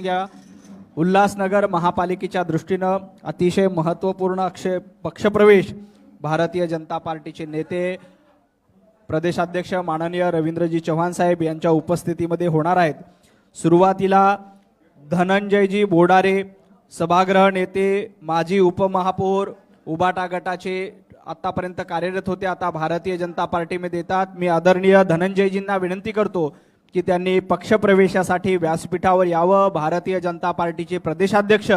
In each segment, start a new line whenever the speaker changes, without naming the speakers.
या उल्हासनगर महापालिकेच्या दृष्टीनं अतिशय महत्त्वपूर्ण पक्षप्रवेश भारतीय जनता पार्टीचे नेते प्रदेशाध्यक्ष माननीय रवींद्रजी चव्हाण साहेब यांच्या उपस्थितीमध्ये होणार आहेत। सुरुवातीला धनंजयजी बोडारे सभागृह नेते, माजी उपमहापौर, उबाटा गटाचे आतापर्यंत कार्यरत होते, आता भारतीय जनता पार्टीमध्ये येतात। मी आदरणीय धनंजयजींना विनंती करतो की त्यांनी पक्षप्रवेशासाठी व्यासपीठावर यावं। भारतीय जनता पार्टीचे प्रदेशाध्यक्ष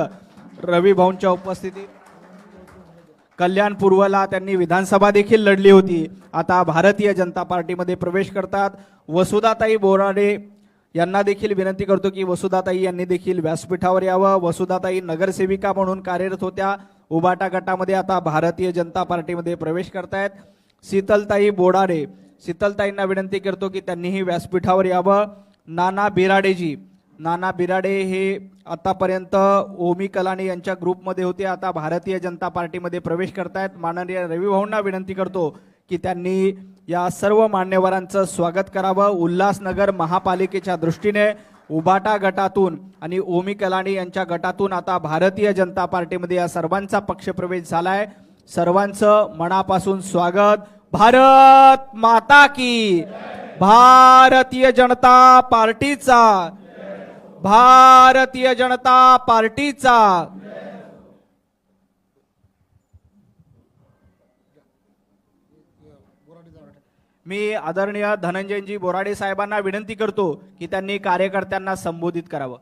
रवी भाऊंच्या उपस्थितीत कल्याण पूर्वला त्यांनी विधानसभा देखील लढली होती, आता भारतीय जनता पार्टीमध्ये प्रवेश करतात। वसुधाताई बोराडे यांना देखील विनंती करतो की वसुधाताई यांनी देखील व्यासपीठावर यावं। वसुधाताई नगरसेविका म्हणून कार्यरत होत्या उबाटा गटामध्ये, आता भारतीय जनता पार्टीमध्ये प्रवेश करतायत। शीतलताई बोडारे, शीतलताईंना विनंती करतो की त्यांनीही व्यासपीठावर यावं। नाना बिराडे हे आतापर्यंत ओमी कलानी यांच्या ग्रुपमध्ये होते, आता भारतीय जनता पार्टीमध्ये प्रवेश करतायत। माननीय रवी भाऊंना विनंती करतो की त्यांनी या सर्व मान्यवरांचं स्वागत करावं। उल्हासनगर महापालिकेच्या दृष्टीने उबाटा गटातून आणि ओमी कलानी यांच्या गटातून आता भारतीय जनता पार्टीमध्ये या सर्वांचा पक्षप्रवेश झालाय। सर्वांचं मनापासून स्वागत। भारत माता की, भारतीय जनता पार्टीचा, भारतीय जनता पार्टीचा। मी आदरणीय धनंजयजी बोराडे साहेबांना विनंती करतो की त्यांनी कार्यकर्त्यांना संबोधित करावं।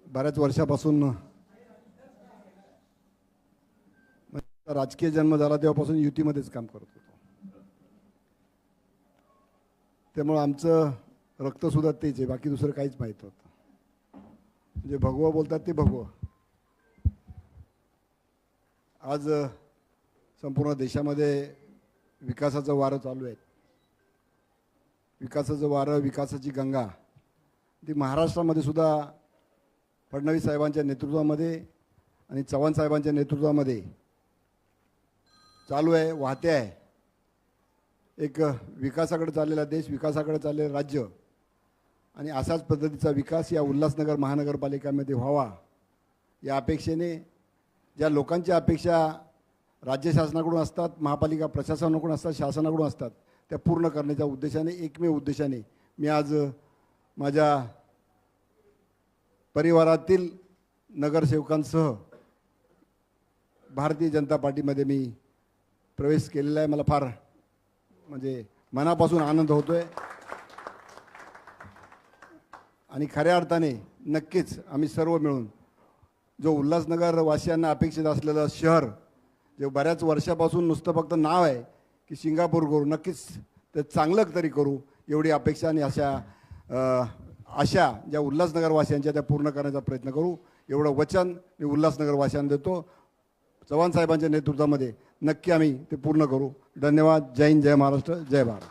बऱ्याच वर्षापासून राजकीय जन्म झाला तेव्हापासून युतीमध्येच काम करत होतो, त्यामुळे आमचं रक्त सुद्धा तेच आहे, बाकी दुसरं काहीच माहीत होतं। जे भगवा बोलतात ते भगवा। आज संपूर्ण देशामध्ये विकासाचं वारं चालू आहे। विकासाचं वारं, विकासाची गंगा ती महाराष्ट्रामध्ये सुद्धा फडणवीस साहेबांच्या नेतृत्वामध्ये आणि चव्हाण साहेबांच्या नेतृत्वामध्ये चालू आहे, वाहते आहे। एक विकासाकडे चाललेला देश, विकासाकडे चाललेलं राज्य आणि अशाच पद्धतीचा विकास या उल्हासनगर महानगरपालिकेमध्ये व्हावा या अपेक्षेने, ज्या लोकांच्या अपेक्षा राज्य शासनाकडून असतात, महापालिका प्रशासनाकडून असतात, शासनाकडून असतात, त्या पूर्ण करण्याच्या उद्देशाने, एकमेव उद्देशाने मी आज माझ्या परिवारातील नगरसेवकांसह भारतीय जनता पार्टीमध्ये मी प्रवेश केलेला आहे। मला फार म्हणजे मनापासून आनंद होतोय आणि खऱ्या अर्थाने नक्कीच आम्ही सर्व मिळून जो उल्हासनगर वासियांना अपेक्षित असलेलं शहर, जे बऱ्याच वर्षापासून नुसतं फक्त नाव आहे की सिंगापूर करू, नक्कीच ते चांगलं तरी करू एवढी अपेक्षा आणि आशा ज्या उल्हासनगर वासियांच्या त्या पूर्ण करण्याचा प्रयत्न करू, एवढं वचन मी उल्हासनगर वासियांना देतो। चव्हाण साहेबांच्या नेतृत्वामध्ये नक्की आम्ही ते पूर्ण करू। धन्यवाद। जय हिंद, जय महाराष्ट्र, जय भारत।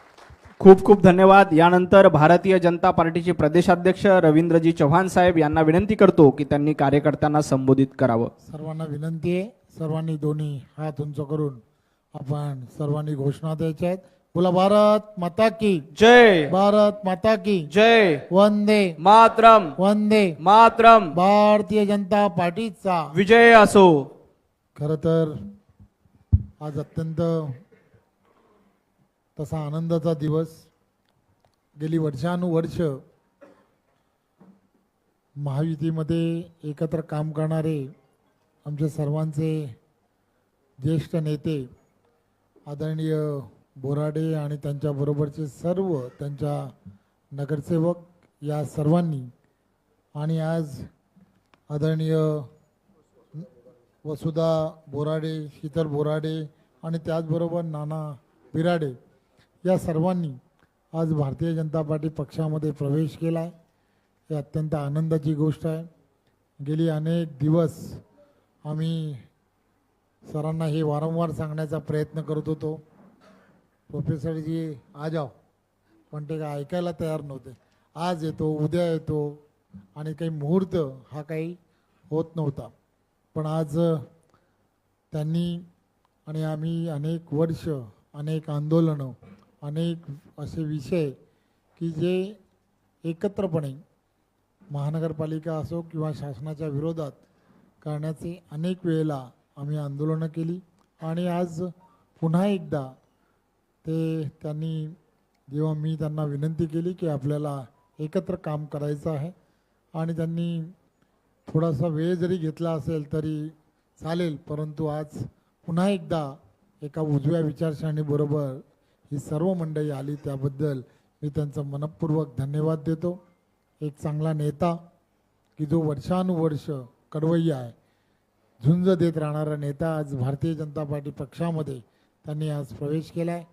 खूप खूप धन्यवाद। यानंतर भारतीय जनता पार्टीचे प्रदेशाध्यक्ष रवींद्रजी चव्हाण साहेब यांना विनंती करतो की त्यांनी कार्यकर्त्यांना संबोधित करावं।
सर्वांना विनंती आहे, सर्वांनी दोन्ही हात उंच करून आपण सर्वांनी घोषणा द्यायच्या आहेत। बोला भारत माता की
जय,
भारत माता की
जय,
वंदे
मातरम,
वंदे
मातरम,
भारतीय जनता पार्टीचा
विजय असो।
खरं तर आज अत्यंत तसा आनंदाचा दिवस। गेली वर्षानुवर्ष महायुतीमध्ये एकत्र काम करणारे आमचे सर्वांचे ज्येष्ठ नेते आदरणीय बोराडे आणि त्यांच्याबरोबरचे सर्व त्यांच्या नगरसेवक या सर्वांनी, आणि आज आदरणीय वसुधा बोराडे, शीतल बोराडे आणि त्याचबरोबर नाना बिराडे या सर्वांनी आज भारतीय जनता पार्टी पक्षामध्ये प्रवेश केला आहे। हे अत्यंत आनंदाची गोष्ट आहे। गेली अनेक दिवस आम्ही सरांना हे वारंवार सांगण्याचा प्रयत्न करत होतो, प्रोफेसर जी आ जाओ, पण ते काय ऐकायला तयार नव्हते। आज येतो, उद्या येतो आणि काही मुहूर्त हा काही होत नव्हता, पण आज त्यांनी आणि आम्ही अनेक वर्ष, अनेक आंदोलनं, अनेक असे विषय की जे एकत्रपणे महानगरपालिका असो किंवा शासनाच्या विरोधात करण्याचे अनेक वेळेला आम्ही आंदोलनं केली आणि आज पुन्हा एकदा त्यांनी जेव्हा मी त्यांना विनंती केली की आपल्याला एकत्र काम करायचं आहे आणि त्यांनी थोडासा वेळ जरी घेतला असेल तरी चालेल, परंतु आज पुन्हा एकदा एका उजव्या विचारसरणीबरोबर ही सर्व मंडळी आली त्याबद्दल मी त्यांचं मनपूर्वक धन्यवाद देतो. एक चांगला नेता की जो वर्षानुवर्ष कडवय्या आहे, झुंज देत राहणारा नेता आज भारतीय जनता पार्टी पक्षामध्ये त्यांनी आज प्रवेश केला आहे.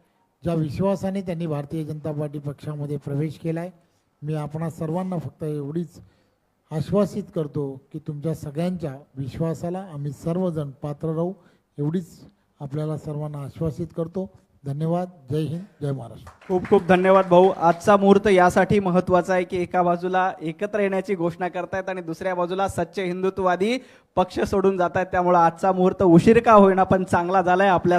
ज्या विश्वासाने त्यांनी भारतीय जनता पार्टी पक्षामध्ये प्रवेश केला आहे, मी आपणा सर्वांना फक्त एवढीच आश्वासित करतो की तुमच्या सगळ्यांच्या विश्वासाला आम्ही सर्वजण पात्र राहू, एवढीच आपल्याला सर्वांना आश्वासित करतो. धन्यवाद. जय हिंद, जय महाराष्ट्र.
खूप खूप धन्यवाद भाऊ. आजचा मुहूर्त यासाठी महत्त्वाचा आहे की एका बाजूला एकत्र येण्याची घोषणा करतायत आणि दुसऱ्या बाजूला सच्चे हिंदुत्ववादी पक्ष सोडून जात आहेत. त्यामुळे आजचा मुहूर्त उशीर का होईना पण चांगला झालाय. आपल्या